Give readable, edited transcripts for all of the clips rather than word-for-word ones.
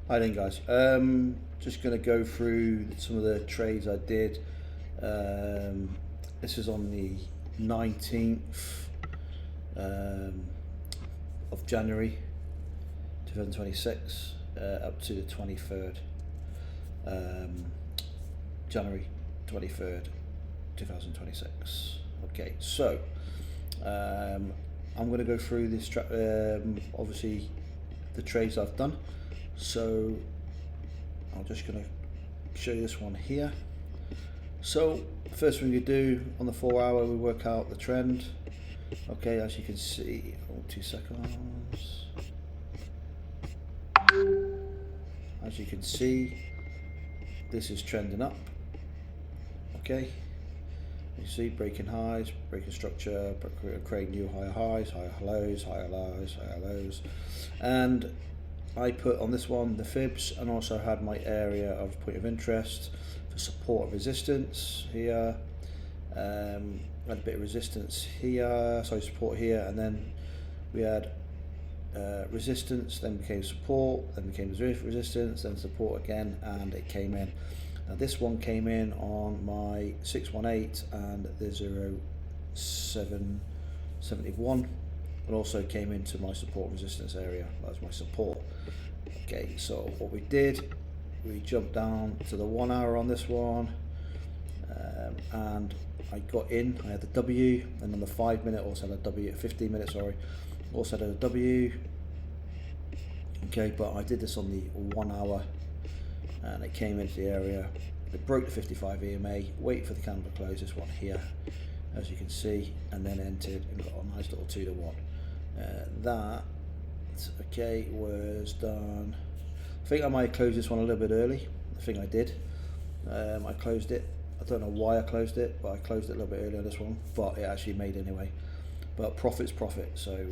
Hi then guys, just going to go through some of the trades I did. This is on the 19th of January 2026 up to the 23rd January 23rd 2026. Okay, so I'm going to go through this obviously the trades I've done. So I'm just going to show you this one here. So first thing you do on the 4 hour, we work out the trend. Okay, as you can see, 2 seconds. As you can see, this is trending up. Okay, you see breaking highs, breaking structure, creating new higher highs, higher lows, higher lows, higher lows, and I put on this one the fibs and also had my area of point of interest for support and resistance here. Had a bit of resistance here, sorry, support here, and then we had resistance, then became support, then became resistance, then support again, and it came in. Now this one came in on my 618 and the 0771. It also came into my support resistance area. That was my support. Okay, so what we did, we jumped down to the 1 hour on this one, and I got in. I had the W, and on the 5 minute also had a W. 15 minutes, sorry, also had a W. Okay, but I did this on the 1 hour, and it came into the area. It broke the 55 EMA. Wait for the candle to close. This one here, as you can see, and then entered and got a nice little 2 to 1. That okay was done. I think I might close this one a little bit early. I think I did. I closed it. I don't know why I closed it, but I closed it a little bit early on this one. But it actually made anyway. But profit's profit, so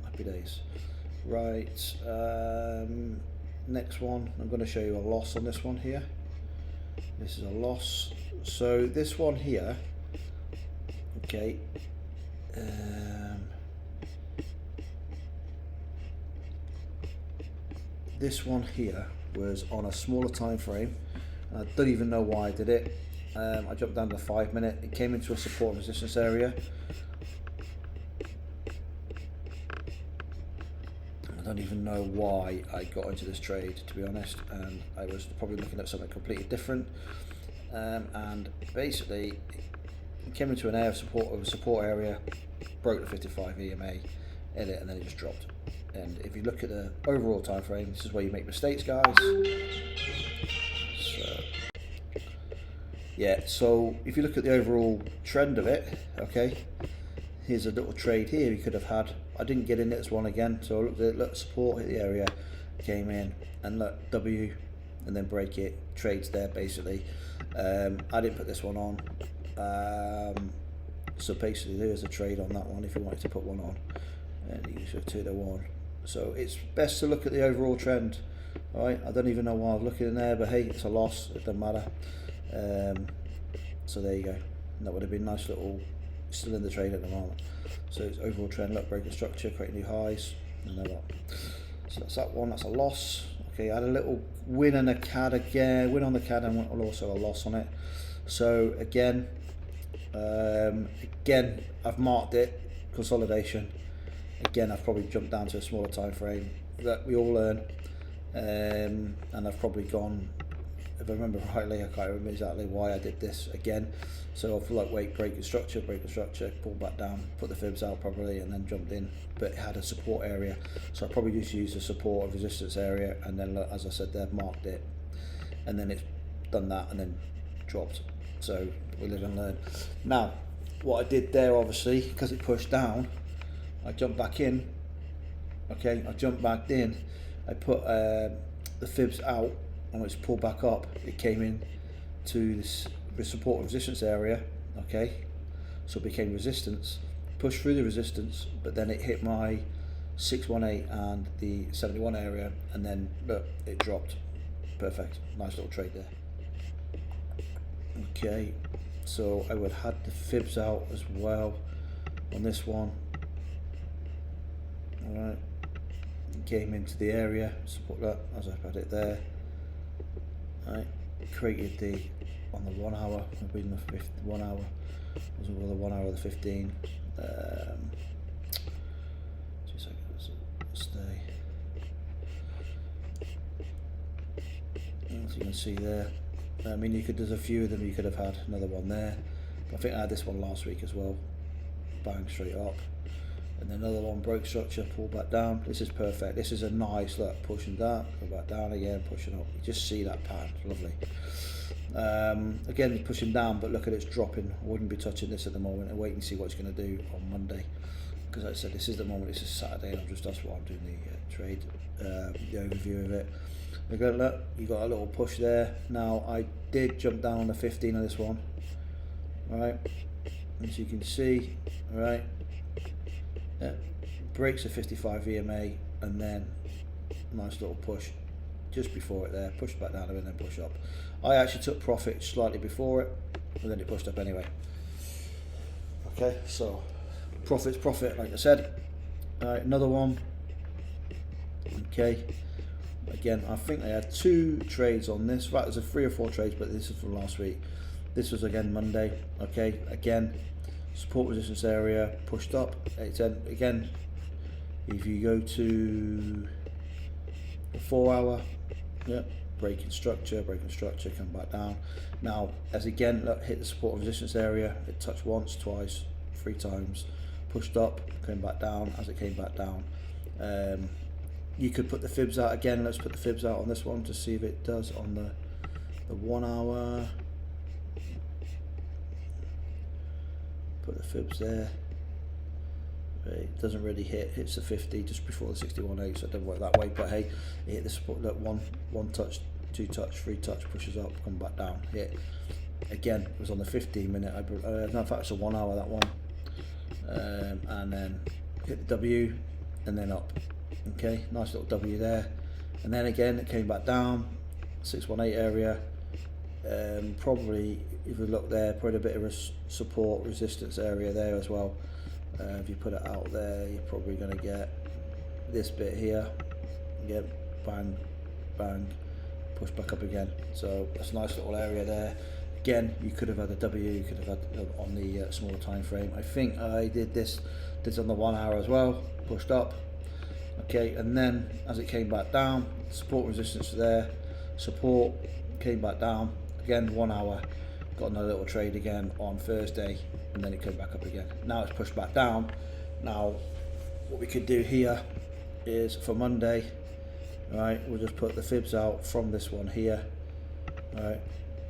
happy days. Right. Next one, I'm going to show you a loss on this one here. This is a loss. So this one here. Okay. This one here was on a smaller time frame. I don't even know why I did it. I jumped down to the 5 minute. It came into a support and resistance area. I don't even know why I got into this trade, to be honest, and I was probably looking at something completely different. And basically, it came into an area of support area, broke the 55 EMA in it, and then it just dropped. And if you look at the overall time frame, this is where you make mistakes, guys. So yeah, so if you look at the overall trend of it, okay, here's a little trade here you could have had. I didn't get in this one again, so I looked at it, look, support, hit the area, came in, and look, W, and then break it, trades there basically. I didn't put this one on. So basically there's a trade on that one if you wanted to put one on, and you use a 2 to 1. So it's best to look at the overall trend. All right, I don't even know why I'm looking in there, but hey, it's a loss, it doesn't matter. So there you go. And that would have been nice little, still in the trade at the moment. So it's overall trend, look, breaking structure, creating new highs, and then what. So that's that one, that's a loss. Okay, I had a little win on the CAD again, win on the CAD, and also a loss on it. So again, I've marked it, consolidation. Again, I've probably jumped down to a smaller time frame that we all learn, and I've probably gone, if I remember rightly, I can't remember exactly why I did this again. So I feel like, wait, break the structure, pull back down, put the fibs out probably, and then jumped in. But it had a support area, so I probably just used the support and resistance area, and then look, as I said there, marked it, and then it's done that, and then dropped. So we live and learn. Now, what I did there, obviously, because it pushed down, I jumped back in. Okay, I jumped back in. I put the fibs out, and it's pulled back up. It came in to this support and resistance area. Okay, so it became resistance. Pushed through the resistance, but then it hit my 618 and the 71 area, and then look, it dropped. Perfect. Nice little trade there. Okay, so I would have had the fibs out as well on this one. Alright, came into the area, support that as I had it there. Right, created the on the 1 hour, maybe in the 1 hour, was over the 1 hour of the 15. 2 seconds, stay. As you can see there, I mean, there's a few of them you could have had another one there, but I think I had this one last week as well. Bang, straight up, and then another one, broke structure, pull back down. This is perfect. This is a nice look, pushing down, go back down again, pushing up. You just see that pattern, lovely. Again, it's pushing down, but look at it's dropping. I wouldn't be touching this at the moment and wait and see what it's going to do on Monday, because like I said, this is the moment. This is Saturday, and that's why I'm doing the trade, the overview of it. Again, look, you got a little push there. Now I did jump down on the 15 of this one, right? As you can see, right, yeah, breaks a 55 EMA, and then nice little push just before it there, push back down and then push up. I actually took profit slightly before it, and then it pushed up anyway. Okay, so profit's profit, like I said. Alright, another one. Okay, again, I think I had 2 trades on this. Right, there's 3 or 4 trades, but this is from last week. This was again Monday. Okay, again, support resistance area, pushed up. It's again, if you go to the 4 hour, yep, breaking structure, come back down. Now, as again, look, hit the support and resistance area, it touched once, twice, 3 times, pushed up, came back down. As it came back down, you could put the fibs out again. Let's put the fibs out on this one to see if it does on the 1 hour. Put the fibs there. It doesn't really hits the 50 just before the 61.8, so it doesn't work that way. But hey, it hit the support. Look, one touch, 2 touch, 3 touch, pushes up, come back down. Hit again. It was on the 15 minute. No, in fact, it's a 1 hour, that one. And then hit the W, and then up. Okay, nice little W there, and then again it came back down, 618 area. Probably, if you look there, probably a bit of a support resistance area there as well. If you put it out there, you're probably going to get this bit here. Yep, bang, bang, push back up again. So that's a nice little area there. Again, you could have had a W, you could have had on the smaller time frame. I think I did this on the 1 hour as well, pushed up. Okay, and then as it came back down, support resistance there, support, came back down again, 1 hour, got another little trade again on Thursday, and then it came back up again. Now it's pushed back down. Now what we could do here is for Monday, right, we'll just put the fibs out from this one here, right,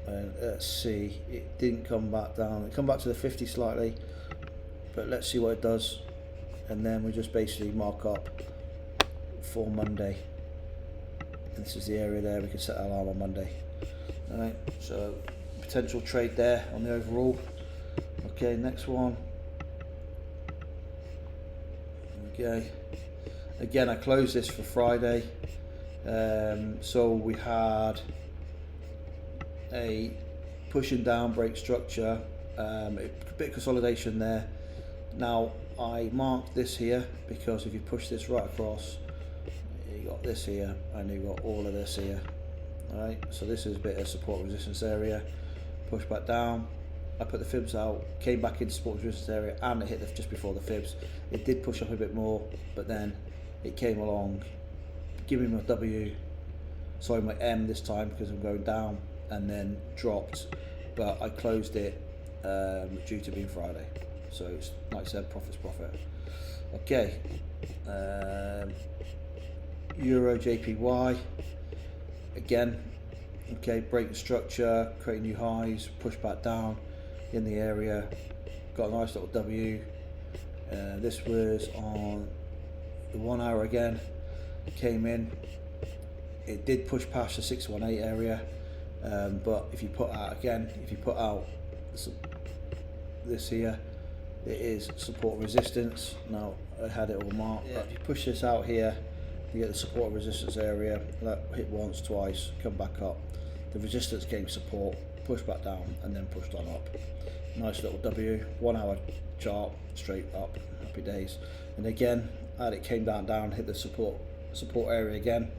and let's see, it didn't come back down, it come back to the 50 slightly, but let's see what it does, and then we just basically mark up for Monday. And this is the area there, we can set an alarm on Monday. Alright, so potential trade there on the overall. Okay, next one. Okay, again I closed this for Friday. So we had a pushing down, break structure, a bit of consolidation there. Now I marked this here because if you push this right across, you got this here and you got all of this here. Alright, so this is a bit of support resistance area, push back down. I put the fibs out, came back into support resistance area, and it hit just before the fibs. It did push up a bit more, but then it came along, giving me my W, sorry, my M this time because I'm going down, and then dropped, but I closed it due to being Friday. So it's, like I said, profit's profit. Okay, Euro JPY again. Okay, break the structure, create new highs, push back down in the area, got a nice little W. This was on the 1 hour again, came in, it did push past the 618 area, but if you put out again, if you put out this here, it is support resistance. Now I had it all marked, but if you push this out here, you get the support resistance area, hit once, twice, come back up. The resistance came support, push back down, and then pushed on up. Nice little W, 1 hour chart, straight up, happy days. And again, as it came down, hit the support support area again,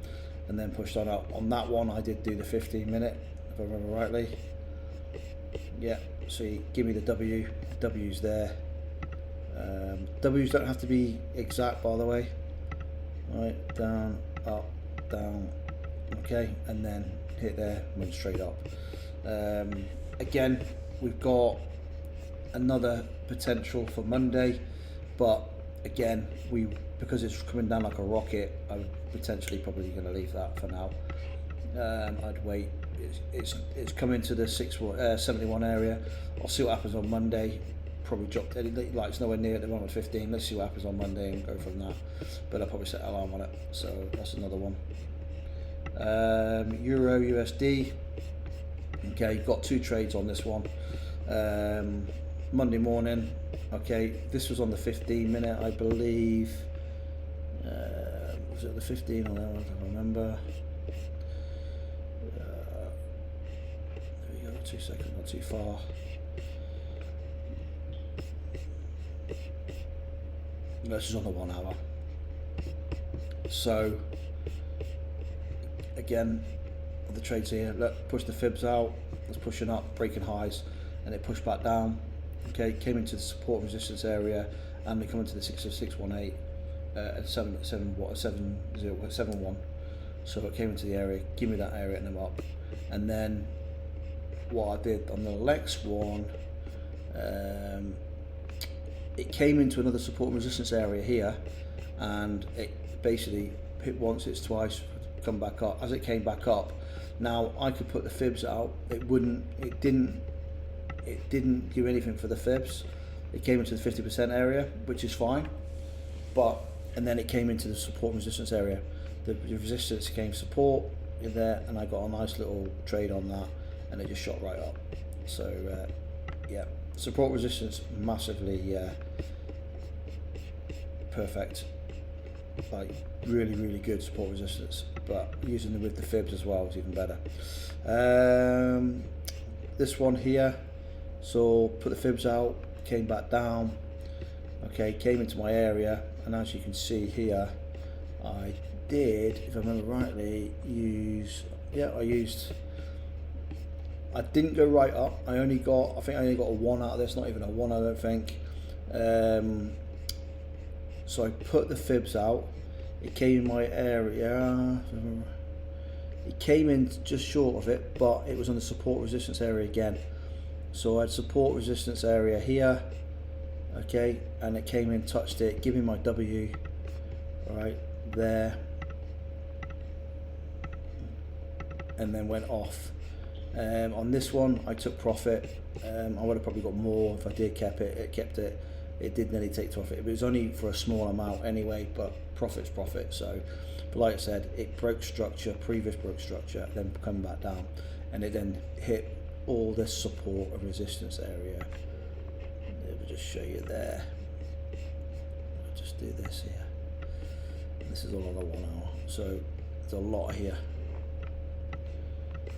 and then pushed on up. On that one, I did do the 15-minute, if I remember rightly. Yeah, so you give me the W. W's there. W's don't have to be exact, by the way. Right, down, up, down. Okay, and then hit there, went straight up. Again, we've got another potential for Monday, but again, because it's coming down like a rocket, I'm potentially probably going to leave that for now. I'd wait. It's coming to the 71 area. I'll see what happens on Monday. Probably drop like it's nowhere near at the moment 15. Let's see what happens on Monday and go from that. But I'll probably set an alarm on it. So that's another one. Euro USD. Okay, got 2 trades on this one. Monday morning. Okay, this was on the 15-minute, I believe. Was it the 15 or that? I don't remember. There we go. 2 seconds, not too far. This is on the 1 hour. So again, the trades here. Look, push the fibs out. It's pushing up, breaking highs, and it pushed back down. Okay, came into the support resistance area, and we come into the 618 at 771. So it came into the area. Give me that area and I'm up. And then what I did on the next one, it came into another support and resistance area here, and it basically hit once, it's twice, come back up. As it came back up, now I could put the fibs out. It didn't do anything for the fibs. It came into the 50% area, which is fine, and then it came into the support and resistance area. The resistance came support in there, and I got a nice little trade on that, and it just shot right up. So yeah, support resistance massively perfect, like really good support resistance, but using them with the fibs as well is even better. This one here, so put the fibs out, came back down, okay, came into my area, and as you can see here, I did, if I remember rightly, I didn't go right up. I think I only got a 1 out of this, not even a 1, I don't think. So I put the fibs out. It came in my area. It came in just short of it, but it was on the support resistance area again. So I had support resistance area here, okay, and it came in, touched it, give me my W, right there, and then went off. On this one, I took profit. I would have probably got more if I did kept it. It did nearly take profit. It was only for a small amount anyway, but profit's profit. So, but like I said, it broke structure, previous broke structure, then come back down, and it then hit all this support and resistance area. Let me just show you there. I'll just do this here. This is all on the 1 hour, so there's a lot here.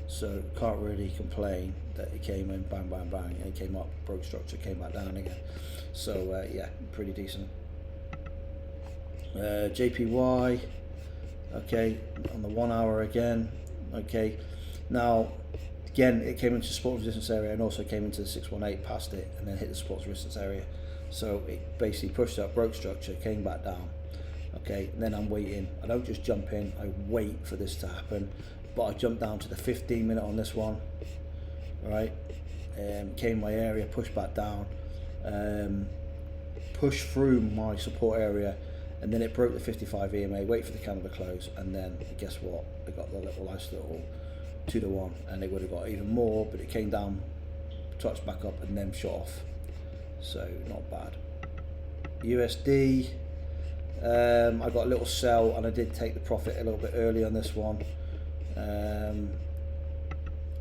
So can't really complain that it came in bang bang bang, and it came up, broke structure, came back down again. So yeah, pretty decent. JPY, okay, on the 1 hour again. Okay, now again it came into support resistance area and also came into the 618, past it, and then hit the support resistance area. So it basically pushed up, broke structure, came back down. Okay, and then I'm waiting. I don't just jump in, I wait for this to happen. But I jumped down to the 15-minute on this one, right? Came my area, pushed back down, pushed through my support area, and then it broke the 55 EMA. Wait for the candle to close, and then guess what? It got the nice little 2 to 1, and it would have got even more, but it came down, touched back up, and then shot off. So not bad. USD. I got a little sell, and I did take the profit a little bit early on this one.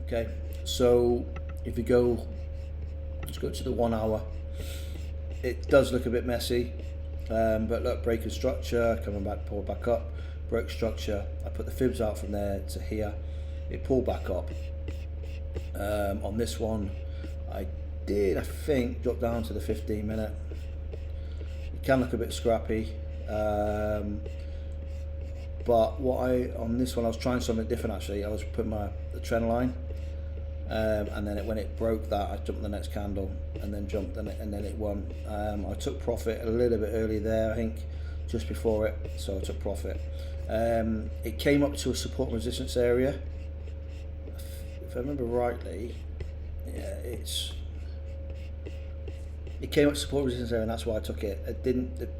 Okay, so if you go, let's go to the 1 hour. It does look a bit messy, but look, breaking structure, coming back, pull back up, broke structure. I put the fibs out from there to here. It pulled back up. On this one, I think, drop down to the 15-minute. It can look a bit scrappy. But on this one I was trying something different actually. I was putting the trend line, and then when it broke that, I jumped the next candle and then jumped and then it won. I took profit a little bit early there, I think, just before it, so I took profit. It came up to a support and resistance area. If I remember rightly, yeah, it came up to support resistance area, and that's why I took it.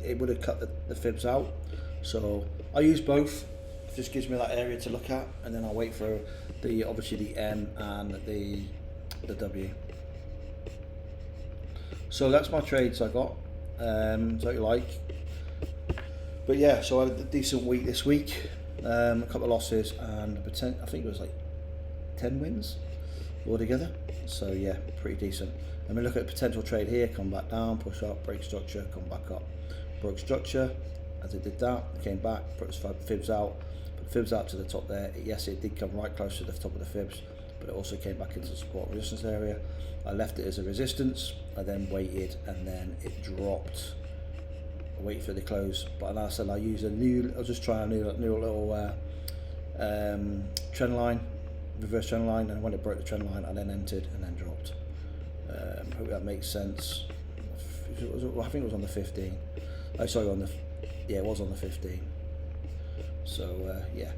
It would have cut the fibs out, so I use both. It just gives me that area to look at, and then I'll wait for obviously the M and the W. So that's my trades I got. So you like. But yeah, so I had a decent week this week. A couple of losses and I think it was like 10 wins altogether. So yeah, pretty decent. I mean, look at a potential trade here, come back down, push up, break structure, come back up. Broke structure, as it did that, it came back, put its fibs out, put the fibs out to the top there. Yes, it did come right close to the top of the fibs, but it also came back into the support resistance area. I left it as a resistance, I then waited, and then it dropped. I waited for the close, but like I said, I was just trying a new little trend line, reverse trend line, and when it broke the trend line, I then entered and then dropped. Hope that makes sense. I think it was on the 15. Oh, sorry, it was on the 15. So yeah.